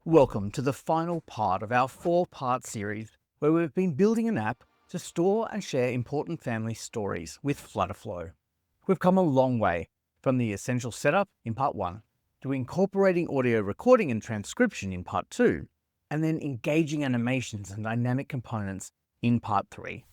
Welcome to the final part of our 4-part series where we've been building an app to store and share important family stories with FlutterFlow. We've come a long way from the essential setup in part 1 to incorporating audio recording and transcription in part 2, and then engaging animations and dynamic components in part 3.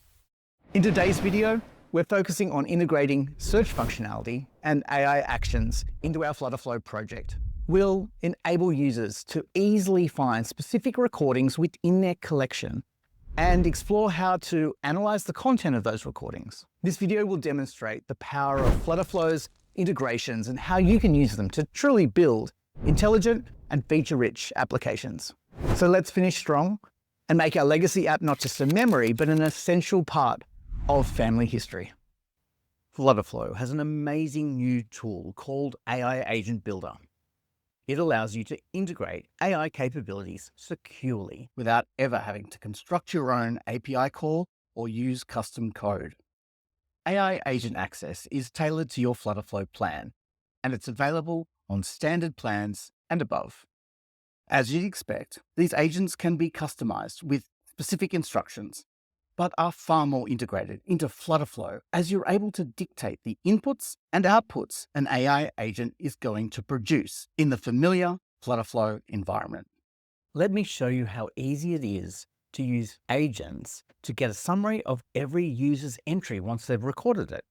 In today's video, we're focusing on integrating search functionality and AI actions into our FlutterFlow project. We'll enable users to easily find specific recordings within their collection and explore how to analyze the content of those recordings. This video will demonstrate the power of FlutterFlow's integrations and how you can use them to truly build intelligent and feature-rich applications. So let's finish strong and make our legacy app not just a memory, but an essential part of family history. FlutterFlow has an amazing new tool called AI Agent Builder. It allows you to integrate AI capabilities securely without ever having to construct your own API call or use custom code. AI Agent Access is tailored to your FlutterFlow plan, and it's available on standard plans and above. As you'd expect, these agents can be customized with specific instructions, but are far more integrated into FlutterFlow as you're able to dictate the inputs and outputs an AI agent is going to produce in the familiar FlutterFlow environment. Let me show you how easy it is to use agents to get a summary of every user's entry once they've recorded it.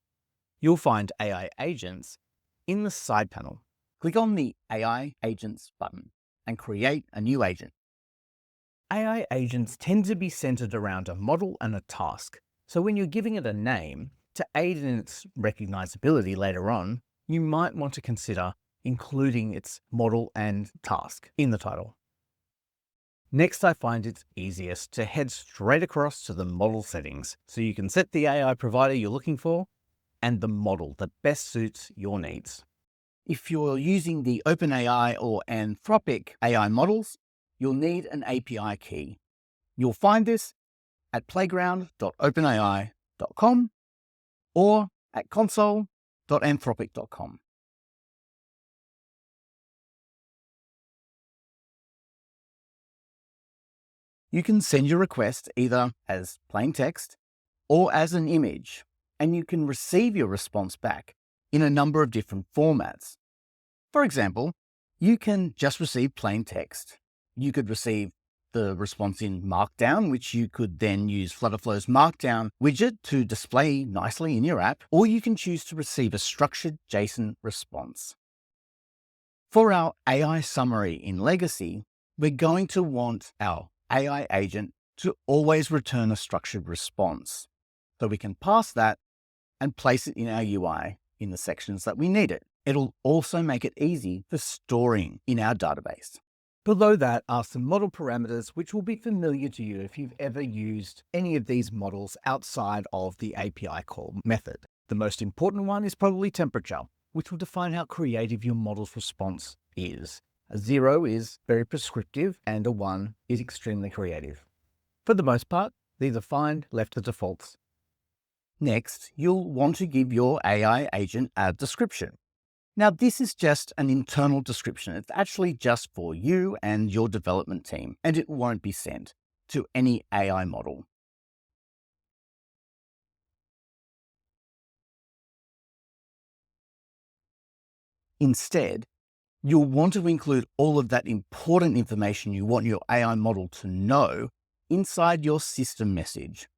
You'll find AI agents in the side panel. Click on the AI Agents button and create a new agent. AI agents tend to be centered around a model and a task. So when you're giving it a name, to aid in its recognizability later on, you might want to consider including its model and task in the title. Next, I find it's easiest to head straight across to the model settings so you can set the AI provider you're looking for and the model that best suits your needs. If you're using the OpenAI or Anthropic AI models, you'll need an API key. You'll find this at playground.openai.com or at console.anthropic.com. You can send your request either as plain text or as an image, and you can receive your response back in a number of different formats. For example, you can just receive plain text. You could receive the response in Markdown, which you could then use FlutterFlow's Markdown widget to display nicely in your app, or you can choose to receive a structured JSON response. For our AI summary in Legacy, we're going to want our AI agent to always return a structured response. So we can pass that and place it in our UI in the sections that we need it. It'll also make it easy for storing in our database. Below that are some model parameters which will be familiar to you if you've ever used any of these models outside of the API call method. The most important one is probably temperature, which will define how creative your model's response is. A 0 is very prescriptive and a 1 is extremely creative. For the most part, these are fine left as defaults. Next, you'll want to give your AI agent a description. Now, this is just an internal description. It's actually just for you and your development team, and it won't be sent to any AI model. Instead, you'll want to include all of that important information you want your AI model to know inside your system message.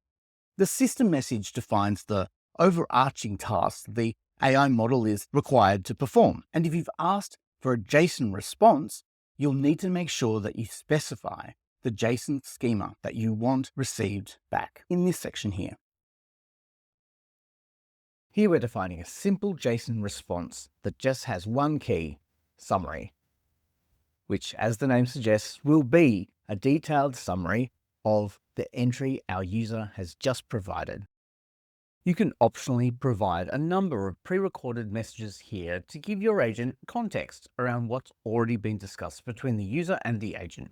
The system message defines the overarching task the AI model is required to perform. And if you've asked for a JSON response, you'll need to make sure that you specify the JSON schema that you want received back in this section here. Here we're defining a simple JSON response that just has one key, summary, which, as the name suggests, will be a detailed summary of the entry our user has just provided. You can optionally provide a number of pre-recorded messages here to give your agent context around what's already been discussed between the user and the agent.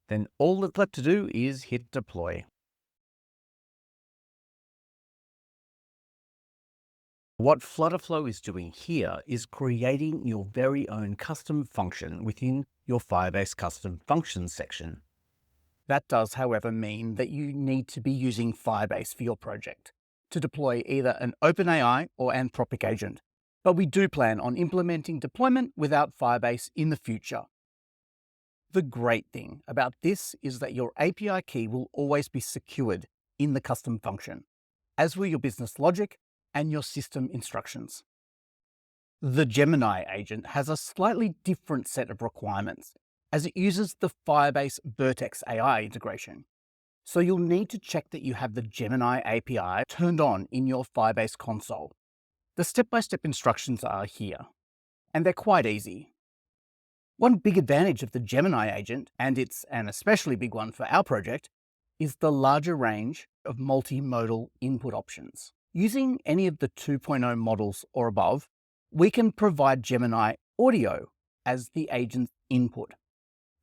Then all that's left to do is hit deploy. What FlutterFlow is doing here is creating your very own custom function within your Firebase custom functions section. That does, however, mean that you need to be using Firebase for your project to deploy either an OpenAI or Anthropic agent. But we do plan on implementing deployment without Firebase in the future. The great thing about this is that your API key will always be secured in the custom function, as will your business logic and your system instructions. The Gemini agent has a slightly different set of requirements, as it uses the Firebase Vertex AI integration. So you'll need to check that you have the Gemini API turned on in your Firebase console. The step-by-step instructions are here, and they're quite easy. One big advantage of the Gemini agent, and it's an especially big one for our project, is the larger range of multimodal input options. Using any of the 2.0 models or above, we can provide Gemini audio as the agent's input.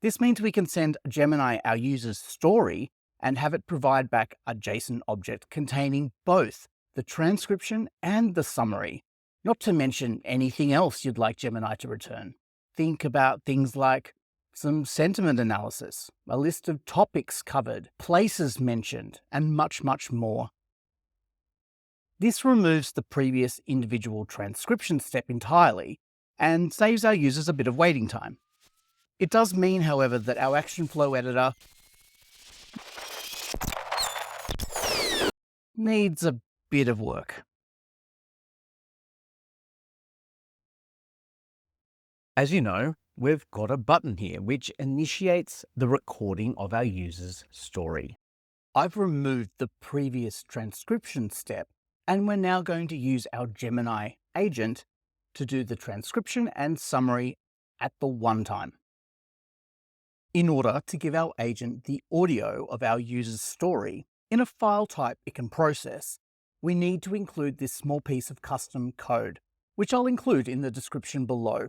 This means we can send Gemini our user's story and have it provide back a JSON object containing both the transcription and the summary, not to mention anything else you'd like Gemini to return. Think about things like some sentiment analysis, a list of topics covered, places mentioned, and much, much more. This removes the previous individual transcription step entirely and saves our users a bit of waiting time. It does mean, however, that our action flow editor needs a bit of work. As you know, we've got a button here which initiates the recording of our user's story. I've removed the previous transcription step, and we're now going to use our Gemini agent to do the transcription and summary at the one time. In order to give our agent the audio of our user's story in a file type it can process, we need to include this small piece of custom code, which I'll include in the description below.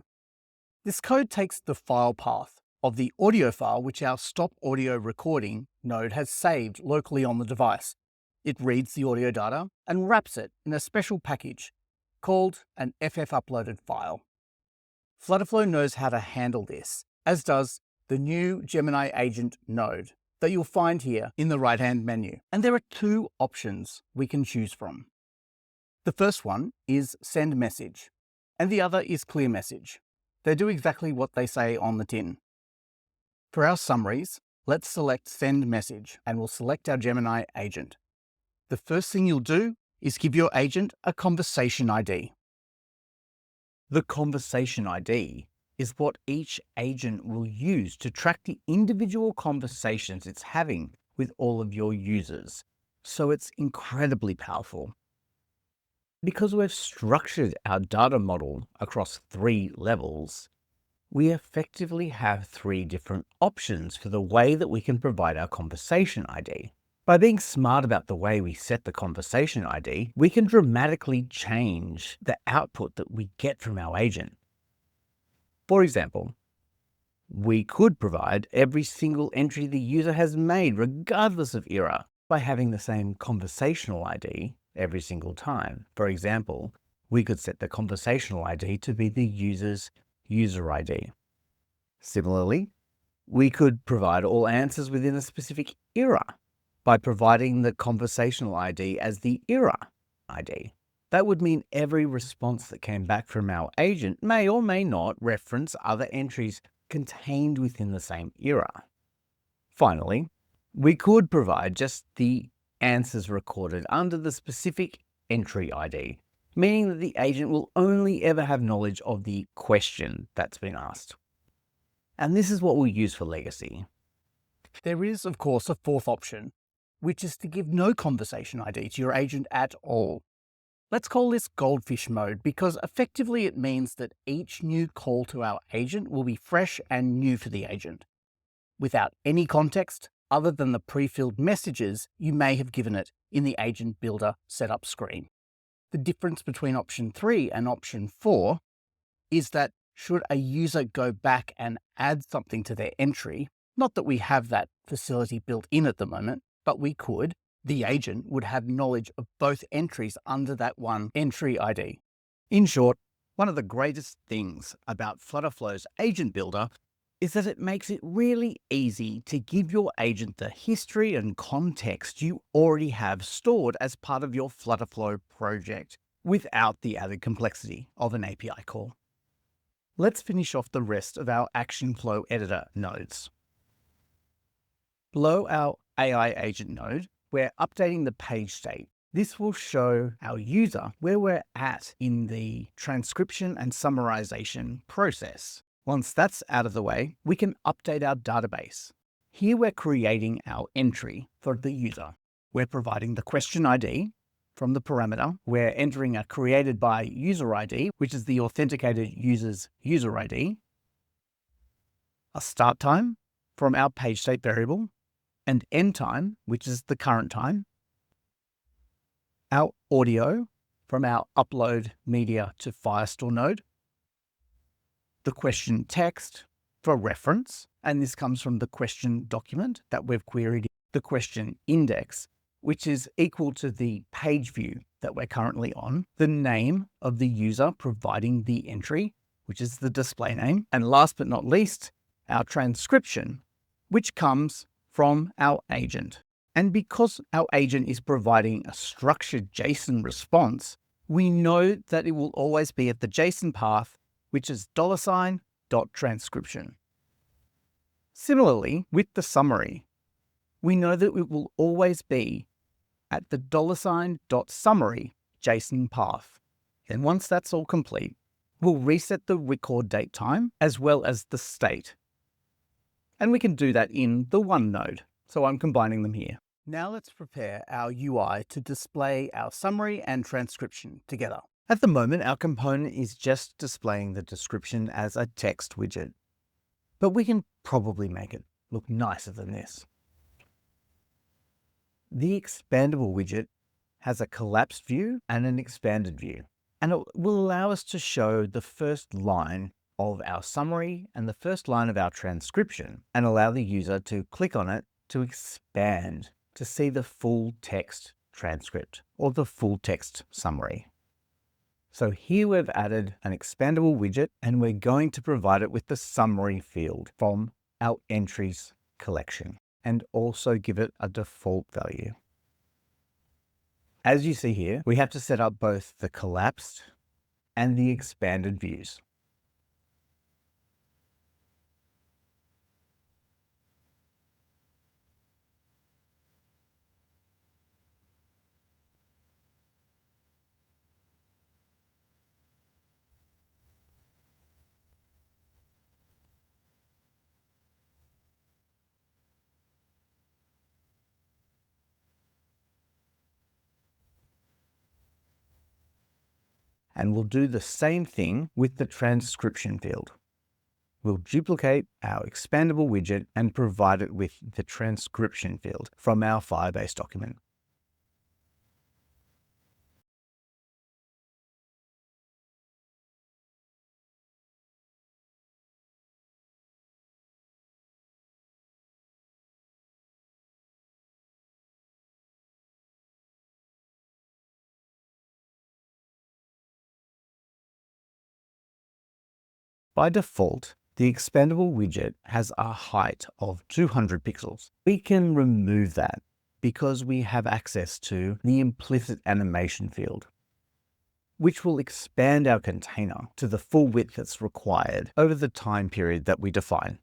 This code takes the file path of the audio file which our stop audio recording node has saved locally on the device. It reads the audio data and wraps it in a special package called an FF uploaded file. FlutterFlow knows how to handle this, as does the new Gemini agent node that you'll find here in the right-hand menu. And there are two options we can choose from. The first one is send message, and the other is clear message. They do exactly what they say on the tin. For our summaries, let's select send message, and we'll select our Gemini agent. The first thing you'll do is give your agent a conversation ID. The conversation ID is what each agent will use to track the individual conversations it's having with all of your users. So it's incredibly powerful. Because we've structured our data model across 3 levels, we effectively have 3 different options for the way that we can provide our conversation ID. By being smart about the way we set the conversation ID, we can dramatically change the output that we get from our agent. For example, we could provide every single entry the user has made, regardless of era, by having the same conversational ID every single time. For example, we could set the conversational ID to be the user's user ID. Similarly, we could provide all answers within a specific era by providing the conversational ID as the era ID. That would mean every response that came back from our agent may or may not reference other entries contained within the same era. Finally, we could provide just the answers recorded under the specific entry ID, meaning that the agent will only ever have knowledge of the question that's been asked. And this is what we'll use for legacy. There is, of course, a fourth option, which is to give no conversation ID to your agent at all. Let's call this goldfish mode because effectively it means that each new call to our agent will be fresh and new for the agent, without any context other than the pre-filled messages you may have given it in the Agent Builder setup screen. The difference between option 3 and option 4 is that should a user go back and add something to their entry, not that we have that facility built in at the moment, but we could, The agent would have knowledge of both entries under that one entry ID. In short, one of the greatest things about FlutterFlow's Agent Builder is that it makes it really easy to give your agent the history and context you already have stored as part of your FlutterFlow project without the added complexity of an API call. Let's finish off the rest of our Action Flow Editor nodes. Below our AI agent node, we're updating the page state. This will show our user where we're at in the transcription and summarization process. Once that's out of the way, we can update our database. Here we're creating our entry for the user. We're providing the question ID from the parameter. We're entering a created by user ID, which is the authenticated user's user ID, a start time from our page state variable, and end time, which is the current time, our audio from our upload media to Firestore node, the question text for reference, and this comes from the question document that we've queried, the question index, which is equal to the page view that we're currently on, the name of the user providing the entry, which is the display name, and last but not least, our transcription, which comes from our agent. And because our agent is providing a structured JSON response, we know that it will always be at the JSON path, which is $.transcription. Similarly, with the summary, we know that it will always be at the $.summary JSON path. And once that's all complete, we'll reset the record date time as well as the state. And we can do that in the one node. So I'm combining them here. Now let's prepare our UI to display our summary and transcription together. At the moment, our component is just displaying the description as a text widget, but we can probably make it look nicer than this. The expandable widget has a collapsed view and an expanded view, and it will allow us to show the first line of our summary and the first line of our transcription and allow the user to click on it to expand to see the full text transcript or the full text summary. So here we've added an expandable widget and we're going to provide it with the summary field from our entries collection and also give it a default value. As you see here, we have to set up both the collapsed and the expanded views. And we'll do the same thing with the transcription field. We'll duplicate our expandable widget and provide it with the transcription field from our Firebase document. By default, the expandable widget has a height of 200 pixels. We can remove that because we have access to the implicit animation field, which will expand our container to the full width that's required over the time period that we define.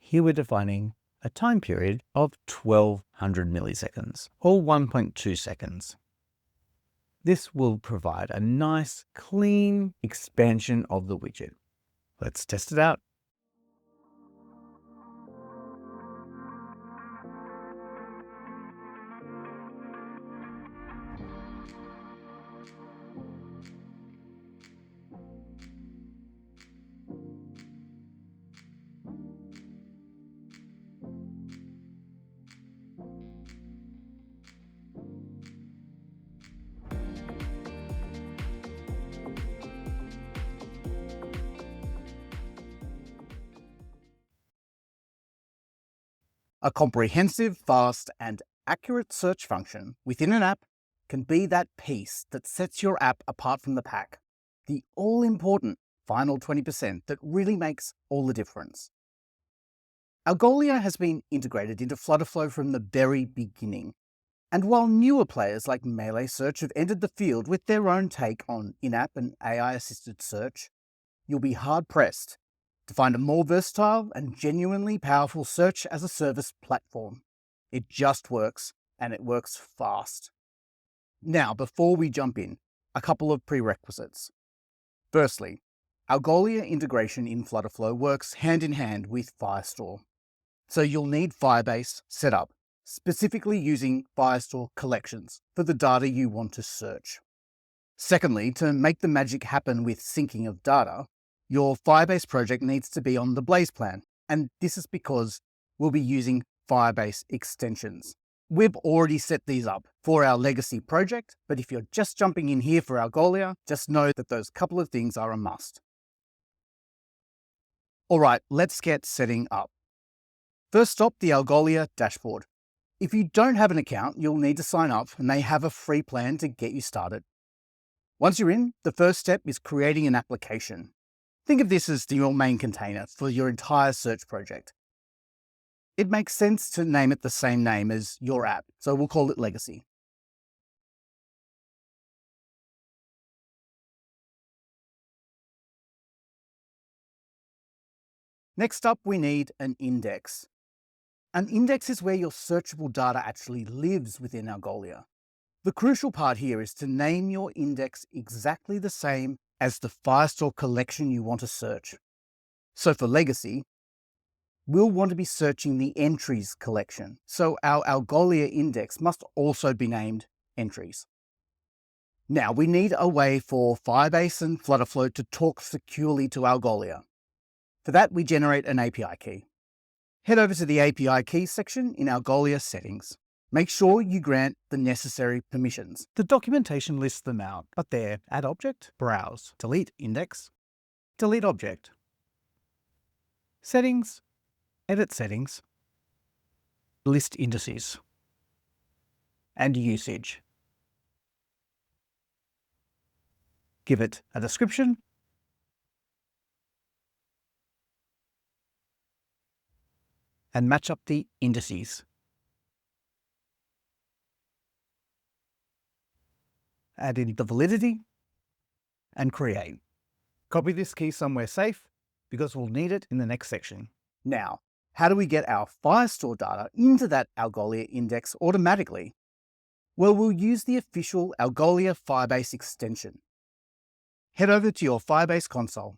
Here we're defining a time period of 1200 milliseconds or 1.2 seconds. This will provide a nice, clean expansion of the widget. Let's test it out. A comprehensive, fast, and accurate search function within an app can be that piece that sets your app apart from the pack. The all-important final 20% that really makes all the difference. Algolia has been integrated into FlutterFlow from the very beginning. And while newer players like Melee Search have entered the field with their own take on in-app and AI-assisted search, you'll be hard-pressed to find a more versatile and genuinely powerful search-as-a-service platform. It just works, and it works fast. Now, before we jump in, a couple of prerequisites. Firstly, Algolia integration in FlutterFlow works hand-in-hand with Firestore. So you'll need Firebase set up, specifically using Firestore collections for the data you want to search. Secondly, to make the magic happen with syncing of data, your Firebase project needs to be on the Blaze plan, and this is because we'll be using Firebase extensions. We've already set these up for our legacy project, but if you're just jumping in here for Algolia, just know that those couple of things are a must. All right, let's get setting up. First stop, the Algolia dashboard. If you don't have an account, you'll need to sign up, and they have a free plan to get you started. Once you're in, the first step is creating an application. Think of this as your main container for your entire search project. It makes sense to name it the same name as your app, so we'll call it Legacy. Next up, we need an index. An index is where your searchable data actually lives within Algolia. The crucial part here is to name your index exactly the same as the Firestore collection you want to search. So for Legacy, we'll want to be searching the entries collection, so our Algolia index must also be named entries. Now we need a way for Firebase and FlutterFlow to talk securely to Algolia. For that, we generate an API key. Head over to the API keys section in Algolia settings. Make sure you grant the necessary permissions. The documentation lists them out, but they're add object, browse, delete index, delete object, settings, edit settings, list indices, and usage. Give it a description, and match up the indices. Add in the validity and create. Copy this key somewhere safe because we'll need it in the next section. Now, how do we get our Firestore data into that Algolia index automatically? Well, we'll use the official Algolia Firebase extension. Head over to your Firebase console,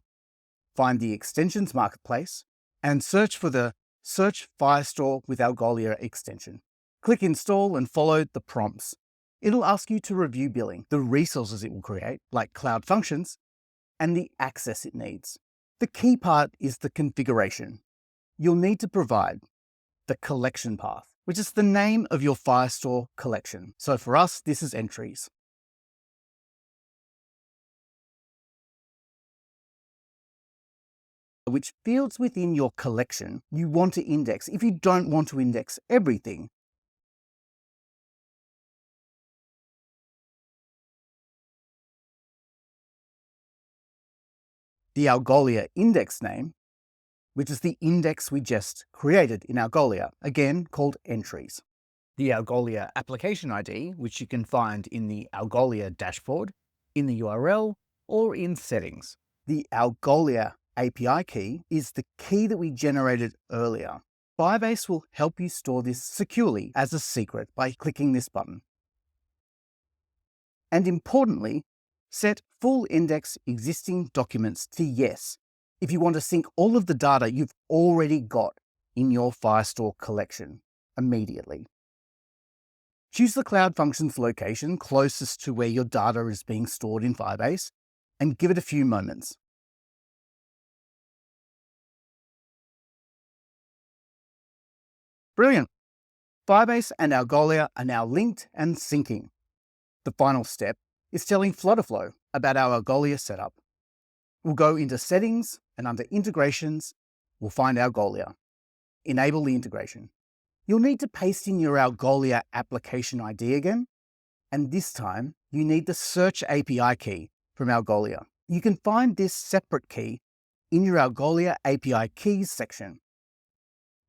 find the extensions marketplace, and search for the Search Firestore with Algolia extension. Click install and follow the prompts. It'll ask you to review billing, the resources it will create, like cloud functions, and the access it needs. The key part is the configuration. You'll need to provide the collection path, which is the name of your Firestore collection. So for us, this is entries. Which fields within your collection you want to index if you don't want to index everything. The Algolia index name, which is the index we just created in Algolia, again called entries. The Algolia application ID, which you can find in the Algolia dashboard, in the URL, or in settings. The Algolia API key is the key that we generated earlier. Firebase will help you store this securely as a secret by clicking this button. And importantly, set full index existing documents to yes if you want to sync all of the data you've already got in your Firestore collection immediately. Choose the cloud functions location closest to where your data is being stored in Firebase and give it a few moments. Brilliant! Firebase and Algolia are now linked and syncing. The final step is telling FlutterFlow about our Algolia setup. We'll go into settings and under integrations, we'll find Algolia. Enable the integration. You'll need to paste in your Algolia application ID again, and this time you need the Search API key from Algolia. You can find this separate key in your Algolia API keys section.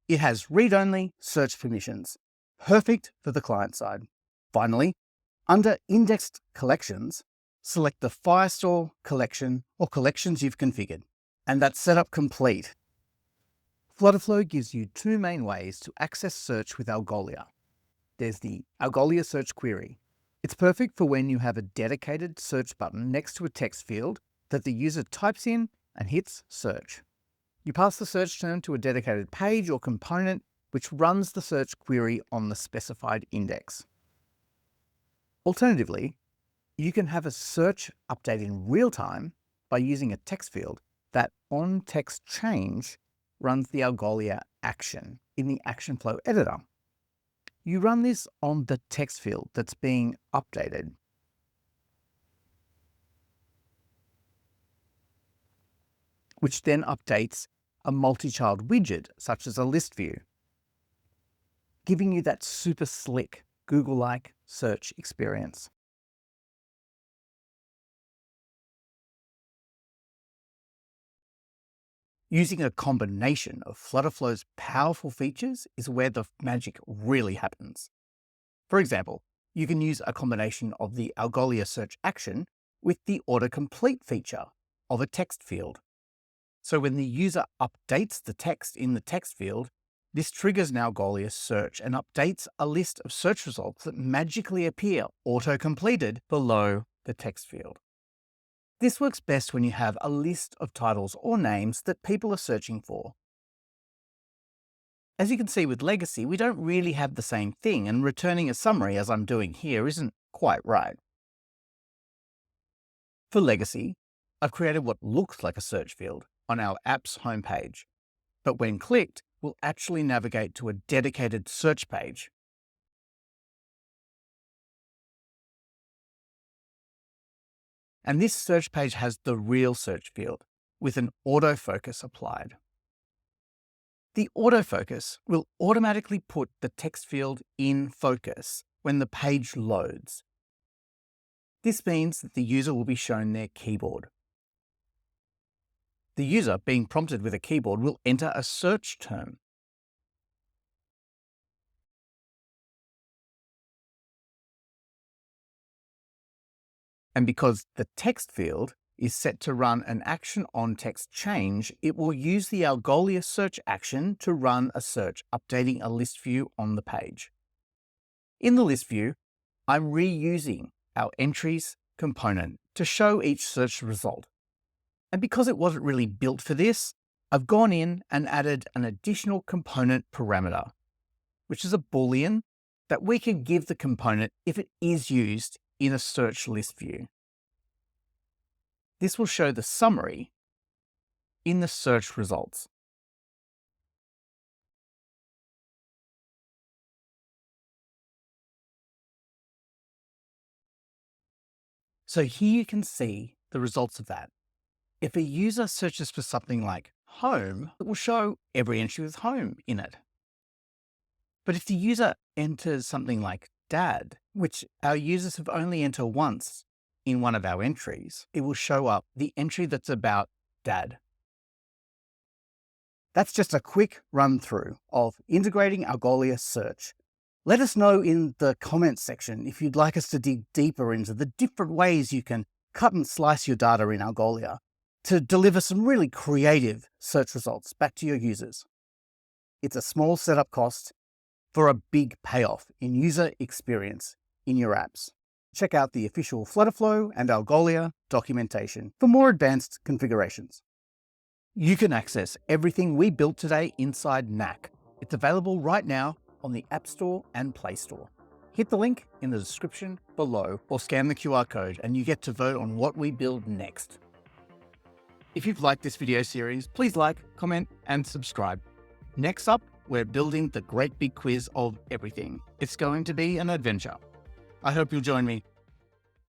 It has read-only search permissions, perfect for the client side. Finally, under Indexed Collections, select the Firestore collection or collections you've configured, and that's setup complete. FlutterFlow gives you two main ways to access search with Algolia. There's the Algolia search query. It's perfect for when you have a dedicated search button next to a text field that the user types in and hits search. You pass the search term to a dedicated page or component which runs the search query on the specified index. Alternatively, you can have a search update in real time by using a text field that on text change runs the Algolia action in the action flow editor. You run this on the text field that's being updated. Which then updates a multi-child widget, such as a list view, giving you that super slick Google-like search experience. Using a combination of FlutterFlow's powerful features is where the magic really happens. For example, you can use a combination of the Algolia search action with the autocomplete feature of a text field. So when the user updates the text in the text field, this triggers an Algolia search and updates a list of search results that magically appear auto-completed below the text field. This works best when you have a list of titles or names that people are searching for. As you can see with Legacy, we don't really have the same thing, and returning a summary as I'm doing here isn't quite right. For Legacy, I've created what looks like a search field on our app's homepage, but when clicked, will actually navigate to a dedicated search page. And this search page has the real search field with an autofocus applied. The autofocus will automatically put the text field in focus when the page loads. This means that the user will be shown their keyboard. The user, being prompted with a keyboard, will enter a search term. And because the text field is set to run an action on text change, it will use the Algolia search action to run a search, updating a list view on the page. In the list view, I'm reusing our entries component to show each search result. And because it wasn't really built for this, I've gone in and added an additional component parameter, which is a Boolean that we can give the component if it is used in a search list view. This will show the summary in the search results. So here you can see the results of that. If a user searches for something like home, it will show every entry with home in it. But if the user enters something like dad, which our users have only entered once in one of our entries, it will show up the entry that's about dad. That's just a quick run through of integrating Algolia search. Let us know in the comments section if you'd like us to dig deeper into the different ways you can cut and slice your data in Algolia to deliver some really creative search results back to your users. It's a small setup cost for a big payoff in user experience in your apps. Check out the official FlutterFlow and Algolia documentation for more advanced configurations. You can access everything we built today inside Knack. It's available right now on the App Store and Play Store. Hit the link in the description below or scan the QR code and you get to vote on what we build next. If you've liked this video series, please like, comment, and subscribe. Next up, we're building the great big quiz of everything. It's going to be an adventure. I hope you'll join me